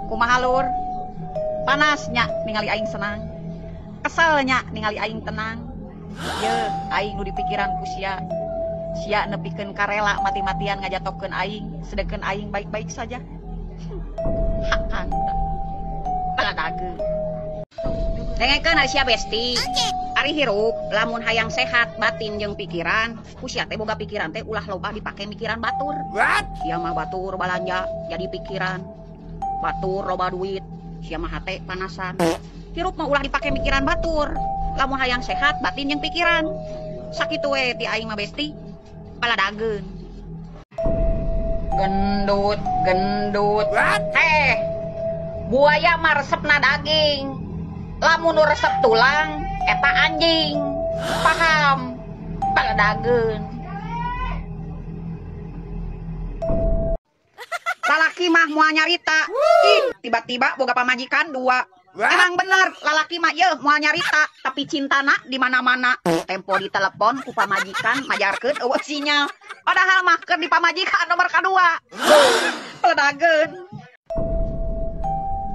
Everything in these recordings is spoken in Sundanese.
Kumaha lur? Panasnya ningali aing senang. Kesalnya ningali aing tenang. Ye, aing nu dipikiran ku sia. Sia nepikeun karela mati-matian ngajatokeun aing, sedengkeun aing baik-baik saja. Hakan. Baladageun. Dengekeun ari sia besti. Ari hirup lamun hayang sehat batin jeung pikiran, ku sia teh boga pikiran teh ulah loba dipake mikiran batur. Sia mah batur balanja jadi pikiran. Batur loba duit, sia mah hate panasan. Hirup mah ulah dipake mikiran batur. Lamun hayang sehat batin jeung pikiran. Sakitu we ti aing mah besti. Baladageun. Gendut, gendut. Heh. Buaya mah resepna daging. Lamun nu resep tulang eta anjing. Paham? Baladageun. Lalaki mah moal nyarita. Ih, tiba-tiba boga pamajikan dua. Emang bener, lalaki mah yeuh moal nyarita, tapi cintana di mana-mana. Tempo di telepon ku pamajikan majarkeun eueuh sinyal. Padahal mah keur di pamajikan nomor kadua. Baladageun.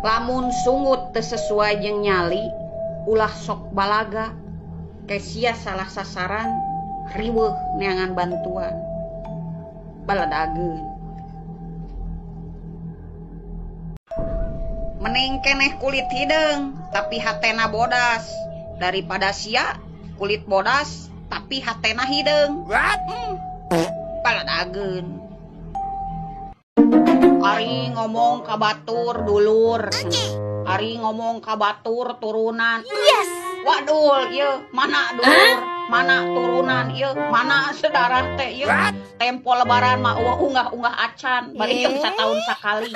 Lamun sungut teu sesuai jeung nyali, ulah sok balaga. Kesia salah sasaran, riweuh neangan bantuan. Baladageun. Mending keneh kulit hideung tapi hatena bodas daripada sia kulit bodas tapi hatena hideung. Baladageun. Ari ngomong ka batur dulur. Ari ngomong ka batur turunan. Yes. Waduh, ieu mana dulur, mana turunan, ieu mana saudara teh ieu. Tempo lebaran mah unggah-unggah acan, bari jeung satahun sakali.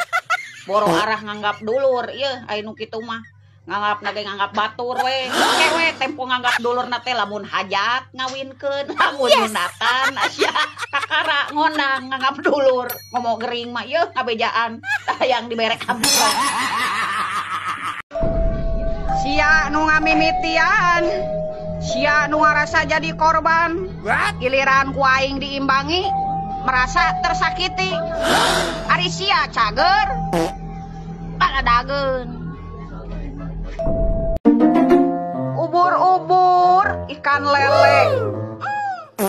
Boro arah nganggap dulur, ieu aya nu kitu mah. Nganggap nage nganggap batur we. Oke we tempo nganggap dulur na teh lamun hajat ngawinkeun, lamun nyundatan sia kakara ngondang nganggap dulur. Ngomong gering mah ieu ngabejaan hayang diberek hampura. Sia nu ngamimitian. Sia nu ngarasa jadi korban. Giliran ku aing diimbangi merasa tersakiti. Ari sia cager. Baladageun. Ubur-ubur ikan lele.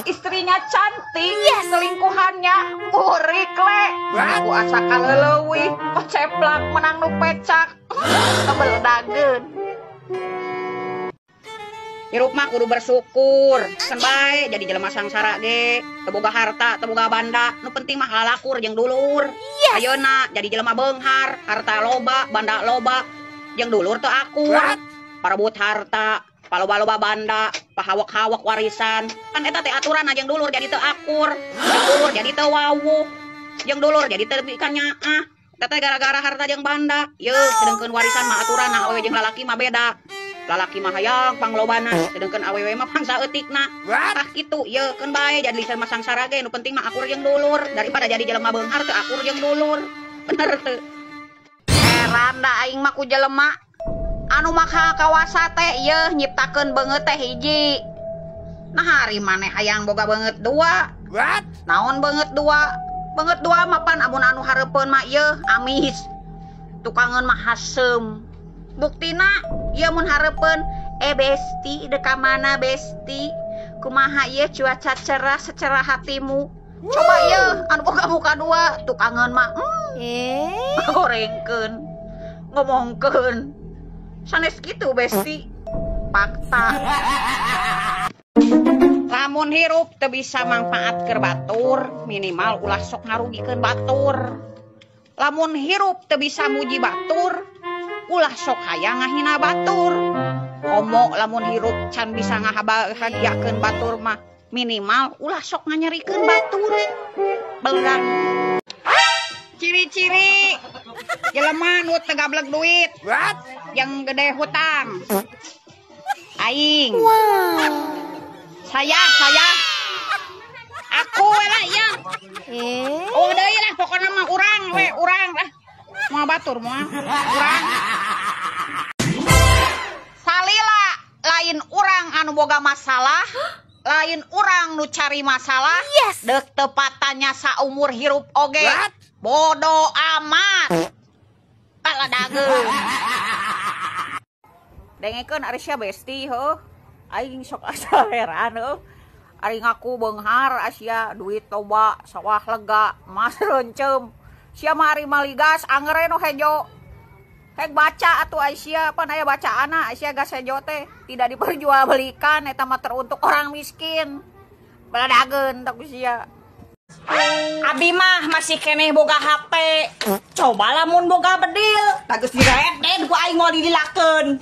Istrinya cantik, selingkuhannya burik le. Aku asa kaleleuwih, ceplak menang nu pecak. Baladageun. Hirup mah kudu bersyukur. Can bae jadi jelema sangsara ge, teu boga harta, teu boga banda, nu penting mah lalakur jeung dulur. Ayeuna jadi jelema beunghar, harta loba, banda loba, jeung dulur teu akur. Parebut harta, paloba-loba banda, pahawak-hawak warisan. Kan eta teh aturan jeung dulur jadi teu akur, jeung dulur jadi teu wawuh, jeung dulur jadi teu ikan nyaah. Eta teh gara-gara harta jeung banda. Yeuh, sedengkeun warisan mah aturanna awewe jeung lalaki mah beda. Lalaki mah hayang panglobana, sedengkeun awewe mah pangsa eutikna. Tah kitu, yeuh keun bae jadi jelema sangsara ge nu penting mah akur jeung dulur daripada jadi jelema beunghar teu akur jeung dulur. Bener teu? Heran da aing mah ku jelema anu makha kawasa teh yeuh nyiptakeun beungeut teh hiji. Nah hari maneh hayang boga beungeut dua. Naon beungeut dua? Beungeut dua mah pan amun anu hareupeun mah yeuh amis. Tukangeun mah hasem. Buktina ieu mun hareupeun besti deka mana besti kumaha ieu cuaca cerah secerah hatimu. Coba ieu anu boga muka dua tukangeun mah gorengkeun ngomongkeun sanes kitu besti fakta. Lamun hirup teu bisa mangpaatkeun batur minimal ulah sok ngarugikeun batur. Lamun hirup teu bisa muji batur ulah sok hayang ngahina batur. Komo lamun hirup can bisa ngabahagiakeun batur mah minimal ulah sok nganyerikeun batur. Belerang. Ciri-ciri jelema nu teu gablek duit. Yang gede hutang. Aing. Saya. Aku we lah ya. Oh deui lah pokona mah urang lah. Mau batur moal urang. Salila lain urang anu boga masalah, lain urang nu cari masalah. Deuk tepatanya saumur hirup oge. Bodo amat. Baladageun. dengekeun ari sia besti heuh. Aing sok asa heran heuh. Ari ngaku beunghar asia duit loba sawah lega mas reuncem. Sia mah ari maligas angere no hejo. Hek baca atuh Aisyah pan aya bacaana Aisyah gas hejo teh tidak diperjualbelikan eta mah teruntuk orang miskin. Baladageun tak sia. Abi mah masih keneh boga HP. Coba lamun boga bedil. Tageus direden ku aing mau didilakeun.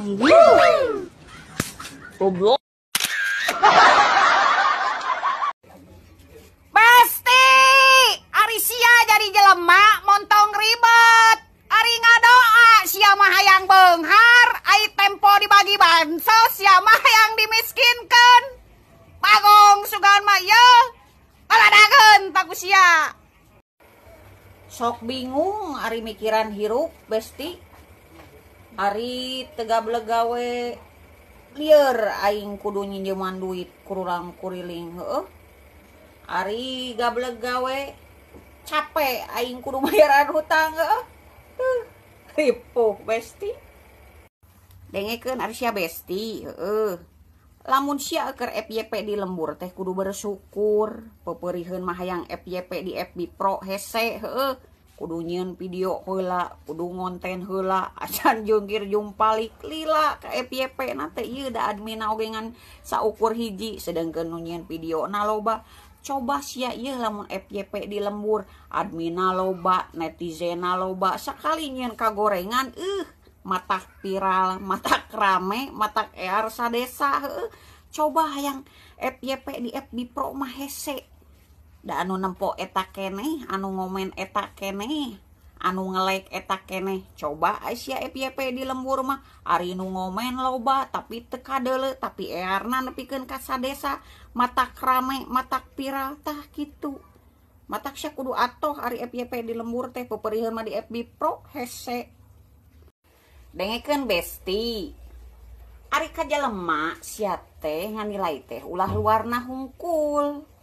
Goblok. Besti, ari sia jadi jelema montong ribet. Ari ngadoa sia mah hayang beunghar, ai tempo dibagi bansos sia mah hayang dimiskinkeun. Bagong sugan mah yeuh. Baladageun tak sia. Sok bingung ari mikiran hirup besti. Ari tegablek gawe lieur aing kudu nyinjeman duit kurang kuriling heueuh. Ari gablek gawe capek aing kudu bayaran hutang heueuh. Ripuh besti. Dengekeun ari sia besti heueuh. Lamun sia keur FYP di lembur teh kudu bersyukur. Pepeurieun mah hayang FYP di FB Pro hese heueuh. Kudu nyieun video heula, kudu ngonten heula, acan jungkir jumpalik lila ka FYP na teh ieu da admin oge ngan saukur hiji sedengkeun nu nyieun video na loba. Coba sia ieu lamun FYP di lembur, admin loba, netizen loba, sakali nyieun kagorengan matak viral, matak rame, matak ear sadesa heueuh. Coba hayang FYP di FB Pro mah hese. Da anu nempo eta keneh, anu ngomen eta keneh, anu nge-like eta keneh. Coba Aisyah FYP di lembur mah ari nu ngomen loba tapi teu kadeuleu, tapi earna nepikeun ka sadesa, matak rame, matak viral tah kitu. Matak sia kudu atoh ari FYP di lembur teh pepeurieun mah di FB Pro hese. Dengekeun besti. Ari ka jelema sia teh nganilai teh ulah luarna hungkul.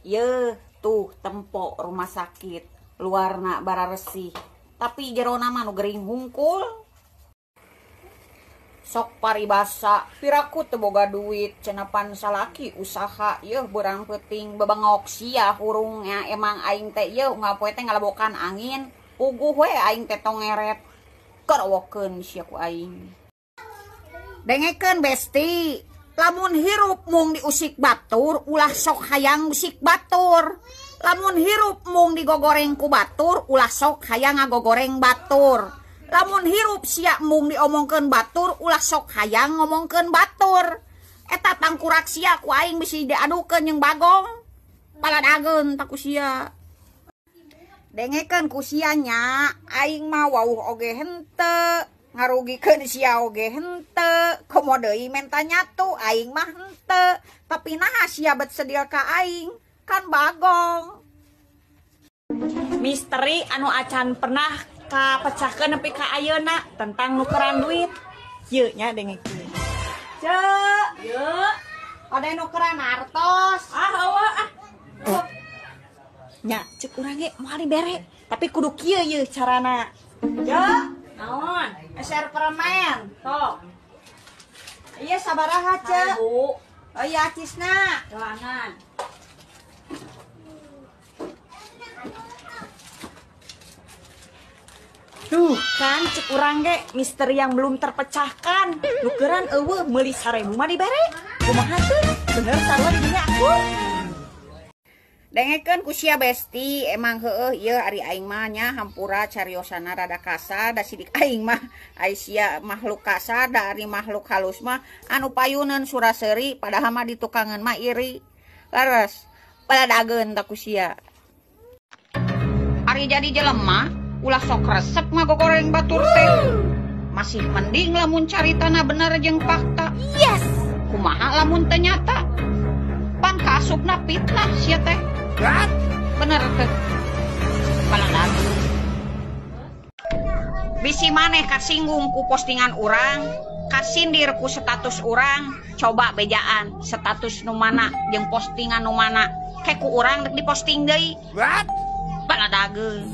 Ye tuh tempo rumah sakit luarna bararesih tapi jerona mah nu gering hungkul. Sok paribasa piraku teu boga duit cenapan salaki usaha yeuh beurang peuting bebangok sia hurungnya emang aing teh yeuh ngapoe teh ngalabokan angin puguh we aing teh tong ngeret karawokeun sia ku aing. Dengekeun besti. Lamun hirup mung diusik batur, ulah sok hayang usik batur. Lamun hirup mung digogoreng ku batur, ulah sok hayang ngagogoreng batur. Lamun hirup sia mung diomongkeun batur, ulah sok hayang ngomongkeun batur. Eta tangkurak sia ku aing bisi diadukeun jeung Bagong. Baladageun tak ku sia. Dengekeun ku sia nya, aing mah wauh oge henteu. Ngarugikeun sia oge henteu, komo deui menta nyatu aing mah henteu, tapi naha sia bet sedil ka aing kan Bagong. Misteri anu acan pernah kapecahkeun nepi ka ayeuna tentang nukeran duit. Yeuh nya dengekeun. Ceu, yeuh. Ade nukeran artos. Hawa nya ceuk urang ge moal dibere, tapi kudu kieu yeuh carana. Ceu. Naon? Eser permen. Tok. Iya sabaraha, Ce? Bu. Oh iya acisna. Doangan. Duh, kan cek urang ge misteri yang belum terpecahkan. Nukeran eueuh meuli 1000 mah dibere. Kumaha teh? Bener sarua di dinya aku. Dengekeun ku sia besti emang heueuh ieu ari aing mah nya hampura cariosana rada kasar da sidik aing mah Aisyah makhluk kasar da ari makhluk halus mah anu payuneun suraseuri padahal mah di tukangan mah iri. Laras baladageun tak ku sia. Ari jadi jelema ulah sok resep ngagogoreng batur teh. Masih mending lamun caritana bener jeung fakta. Yes. Kumaha lamun teu nyata? Pan kaasupna fitnah sia teh. Bener teh. Baladageun. Bisi maneh kasinggung ku postingan urang, kasindir ku status urang, coba bejaan status nu mana jeung postingan nu mana. Kayak ku urang diposting deui. Baladageun.